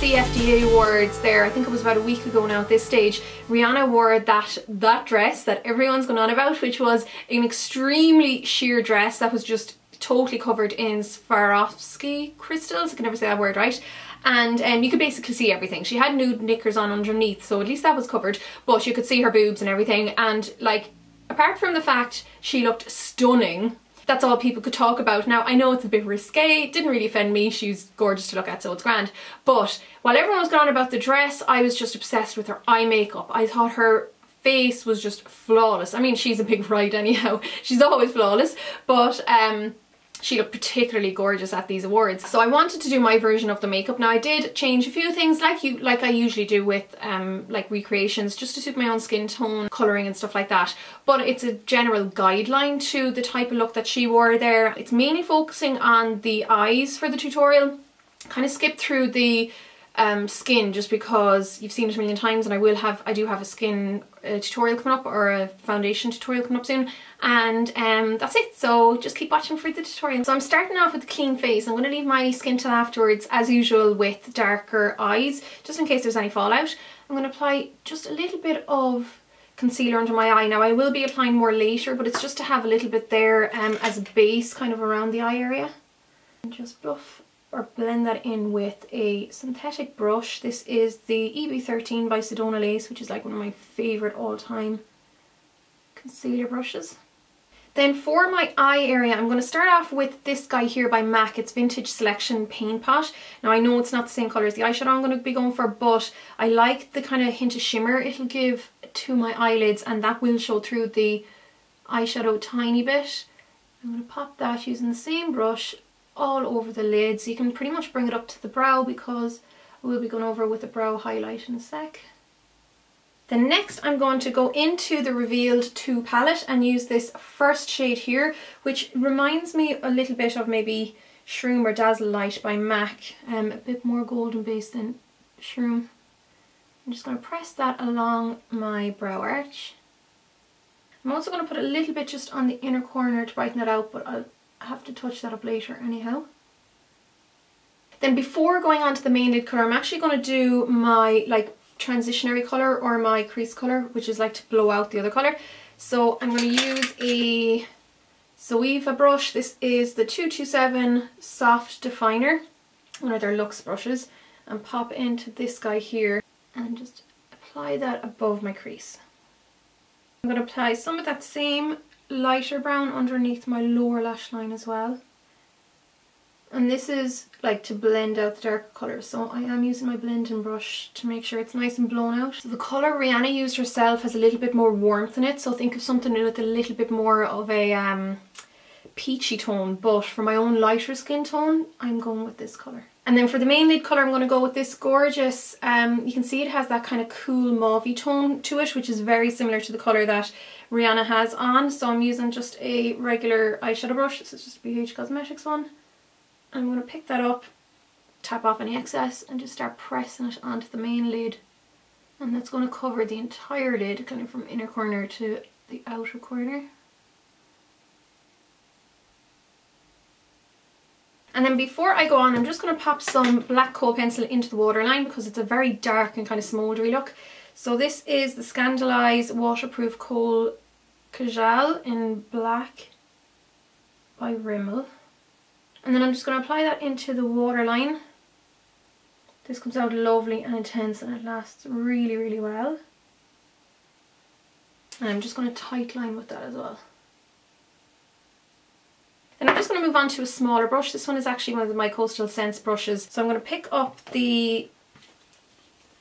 CFDA awards there, I think it was about a week ago now at this stage, Rihanna wore that dress that everyone's gone on about, which was an extremely sheer dress that was just totally covered in Swarovski crystals. I can never say that word right. And you could basically see everything. She had nude knickers on underneath, so at least that was covered, but you could see her boobs and everything. And like, apart from the fact she looked stunning, that's all people could talk about. Now, I know it's a bit risque, it didn't really offend me, she's gorgeous to look at, so it's grand. But while everyone was going on about the dress, I was just obsessed with her eye makeup. I thought her face was just flawless. I mean, she's a big ride anyhow, she's always flawless, but she looked particularly gorgeous at these awards. So I wanted to do my version of the makeup. Now I did change a few things like I usually do with like recreations, just to suit my own skin tone, colouring and stuff like that. But it's a general guideline to the type of look that she wore there. It's mainly focusing on the eyes for the tutorial. Kind of skip through the skin just because you've seen it a million times, and I do have a skin tutorial coming up, or a foundation tutorial coming up soon, and that's it. So just keep watching for the tutorial. So I'm starting off with a clean face. I'm going to leave my skin till afterwards, as usual, with darker eyes, just in case there's any fallout. I'm going to apply just a little bit of concealer under my eye. Now I will be applying more later, but it's just to have a little bit there as a base kind of around the eye area. And just buff or blend that in with a synthetic brush. This is the EB13 by ScandalEyes, which is like one of my favourite all-time concealer brushes. Then for my eye area, I'm going to start off with this guy here by MAC. It's Vintage Selection Paint Pot. Now I know it's not the same colour as the eyeshadow I'm going to be going for, but I like the kind of hint of shimmer it'll give to my eyelids, and that will show through the eyeshadow a tiny bit. I'm going to pop that using the same brush all over the lids. You can pretty much bring it up to the brow, because we'll be going over with the brow highlight in a sec. Then next I'm going to go into the Revealed 2 palette and use this first shade here, which reminds me a little bit of maybe Shroom or Dazzle Light by MAC, a bit more golden base than Shroom. I'm just going to press that along my brow arch. I'm also going to put a little bit just on the inner corner to brighten it out, but I'll have to touch that up later anyhow. Then before going on to the main lid colour, I'm actually going to do my like transitionary colour, or my crease colour, which is like to blow out the other colour. So I'm going to use a Zoeva brush. This is the 227 Soft Definer, one of their Luxe brushes, and pop into this guy here and just apply that above my crease. I'm going to apply some of that same lighter brown underneath my lower lash line as well, and this is like to blend out the darker colour, so I am using my blending brush to make sure it's nice and blown out. So the colour Rihanna used herself has a little bit more warmth in it, so think of something with a little bit more of a peachy tone, but for my own lighter skin tone I'm going with this colour. And then for the main lid colour I'm going to go with this gorgeous, you can see it has that kind of cool mauvey tone to it, which is very similar to the colour that Rihanna has on. So I'm using just a regular eyeshadow brush. This is just a BH Cosmetics one. I'm going to pick that up, tap off any excess, and just start pressing it onto the main lid. And that's going to cover the entire lid, kind of from inner corner to the outer corner. And then before I go on, I'm just going to pop some black Kohl pencil into the waterline, because it's a very dark and kind of smouldery look. So this is the ScandalEyes Waterproof Kohl Kajal in black by Rimmel. And then I'm just going to apply that into the waterline. This comes out lovely and intense, and it lasts really, really well. And I'm just going to tight line with that as well. Then I'm just going to move on to a smaller brush. This one is actually one of my Coastal Scents brushes. So I'm going to pick up the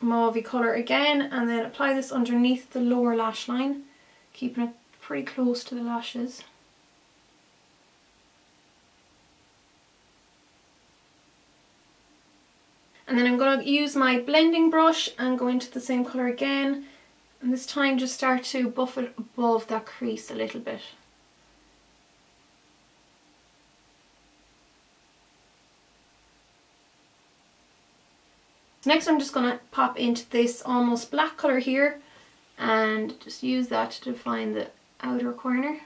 mauvey colour again, and then apply this underneath the lower lash line, keeping it pretty close to the lashes. And then I'm going to use my blending brush and go into the same colour again, and this time just start to buff it above that crease a little bit. Next I'm just going to pop into this almost black colour here and just use that to define the outer corner.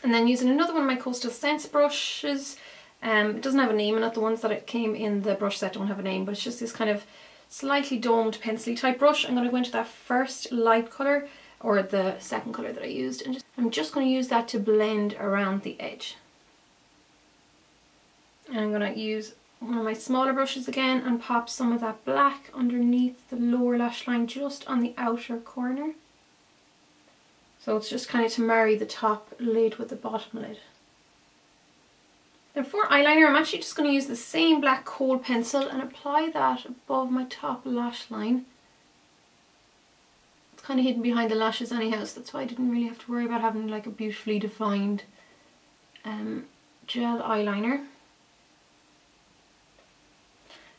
And then using another one of my Coastal Scents brushes, It doesn't have a name in it. The ones that it came in the brush set don't have a name, but it's just this kind of slightly domed pencil-y type brush. I'm going to go into that first light colour, or the second colour that I used, and I'm just going to use that to blend around the edge. And I'm going to use one of my smaller brushes again and pop some of that black underneath the lower lash line, just on the outer corner. So it's just kind of to marry the top lid with the bottom lid. Then for eyeliner, I'm actually just going to use the same black Kohl pencil and apply that above my top lash line. It's kind of hidden behind the lashes anyhow, so that's why I didn't really have to worry about having like a beautifully defined gel eyeliner.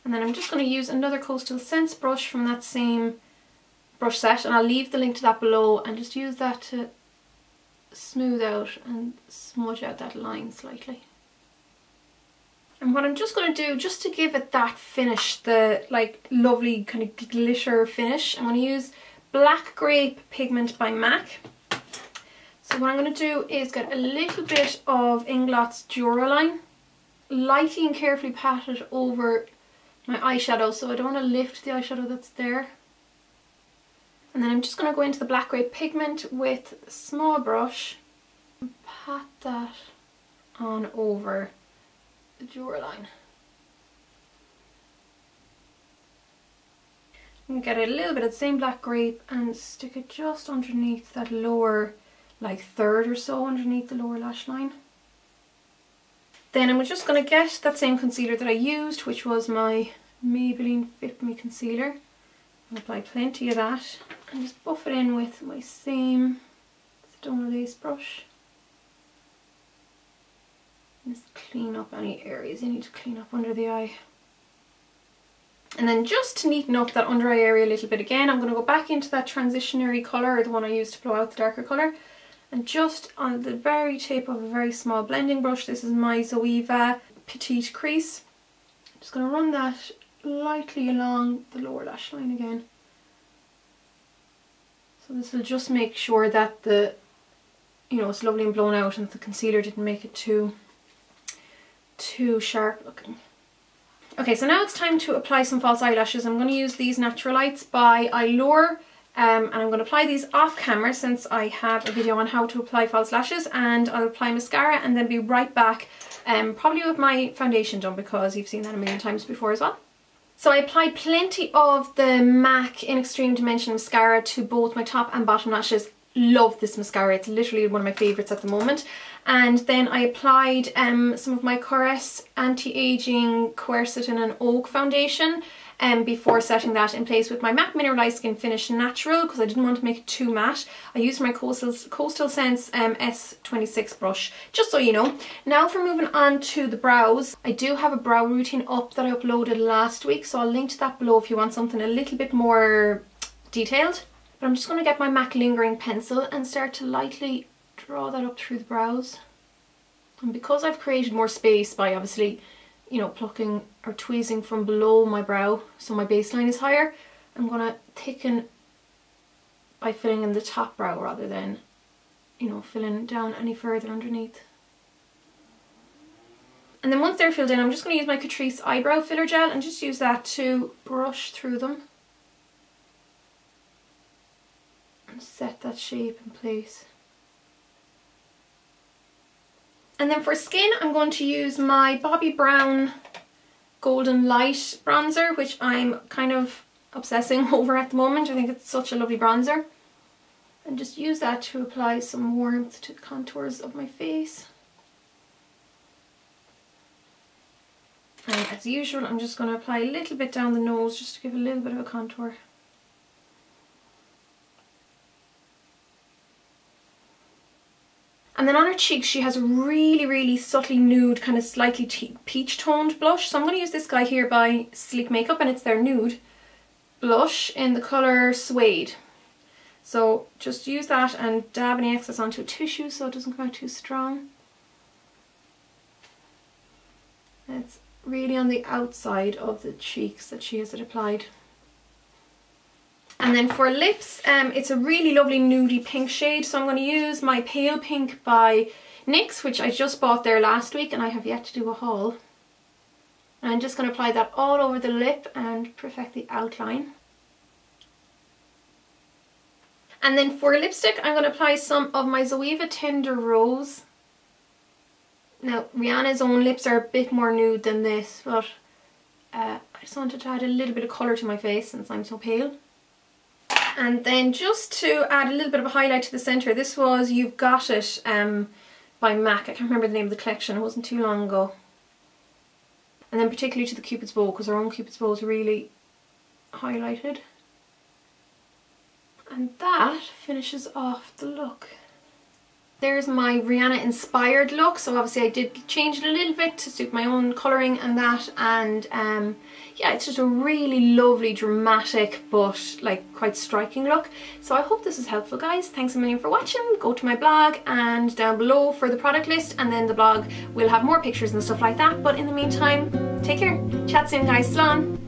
And then I'm just going to use another Coastal Scents brush from that same brush set, and I'll leave the link to that below, and just use that to smooth out and smudge out that line slightly. And what I'm just going to do, just to give it that finish, the like lovely kind of glitter finish, I'm going to use Black Grape Pigment by MAC. So what I'm going to do is get a little bit of Inglot Duraline, lightly and carefully pat it over my eyeshadow, so I don't want to lift the eyeshadow that's there. And then I'm just going to go into the Black Grape Pigment with a small brush and pat that on over the Duraline. And get a little bit of the same Black Grape and stick it just underneath that lower, like third or so underneath the lower lash line. Then I'm just going to get that same concealer that I used, which was my Maybelline Fit Me Concealer. I'll apply plenty of that and just buff it in with my same Stone Lace brush. Just clean up any areas you need to clean up under the eye. And then just to neaten up that under eye area a little bit again, I'm going to go back into that transitionary colour, the one I used to blow out the darker colour, and just on the very tip of a very small blending brush, this is my Zoeva Petite Crease, I'm just going to run that lightly along the lower lash line again. So this will just make sure that it's lovely and blown out and the concealer didn't make it too sharp looking. Okay, so now it's time to apply some false eyelashes. I'm going to use these Natural Lights by Allure, and I'm going to apply these off camera since I have a video on how to apply false lashes, and I'll apply mascara and then be right back, probably with my foundation done, because you've seen that a million times before as well. So I applied plenty of the MAC in Extreme Dimension mascara to both my top and bottom lashes. Love this mascara, it's literally one of my favourites at the moment. And then I applied some of my Caress Anti-Aging Quercetin and Oak foundation before setting that in place with my MAC Mineralized Skin Finish Natural, because I didn't want to make it too matte. I used my Coastal Scents S26 brush, just so you know. Now for moving on to the brows, I do have a brow routine up that I uploaded last week, so I'll link to that below if you want something a little bit more detailed. But I'm just going to get my MAC Lingering Pencil and start to lightly draw that up through the brows. And because I've created more space by obviously, plucking or tweezing from below my brow, so my baseline is higher, I'm going to thicken by filling in the top brow rather than, filling down any further underneath. And then once they're filled in, I'm just going to use my Catrice Eyebrow Filler Gel and just use that to brush through them and set that shape in place. And then for skin, I'm going to use my Bobbi Brown Golden Light bronzer, which I'm kind of obsessing over at the moment. I think it's such a lovely bronzer. And just use that to apply some warmth to the contours of my face. And as usual, I'm just going to apply a little bit down the nose just to give a little bit of a contour. And then on her cheeks, she has a really, really subtly nude, kind of slightly peach toned blush. So I'm going to use this guy here by Letzmakeup, and it's their nude blush in the colour Suede. So just use that and dab any excess onto a tissue so it doesn't come out too strong. And it's really on the outside of the cheeks that she has it applied. And then for lips, it's a really lovely nudie pink shade, so I'm going to use my Pale Pink by NYX, which I just bought there last week and I have yet to do a haul. And I'm just going to apply that all over the lip and perfect the outline. And then for lipstick, I'm going to apply some of my Zoeva Tender Rose. Now, Rihanna's own lips are a bit more nude than this, but I just wanted to add a little bit of colour to my face since I'm so pale. And then just to add a little bit of a highlight to the centre, this was You've Got It by MAC. I can't remember the name of the collection, it wasn't too long ago. And then particularly to the Cupid's bow, because our own Cupid's bow is really highlighted. And that finishes off the look. There's my Rihanna inspired look, so obviously I did change it a little bit to suit my own colouring and that, and yeah, it's just a really lovely, dramatic, but like quite striking look. So I hope this is helpful, guys. Thanks a million for watching. Go to my blog and down below for the product list, and then the blog will have more pictures and stuff like that. But in the meantime, take care. Chat soon, guys. Slán.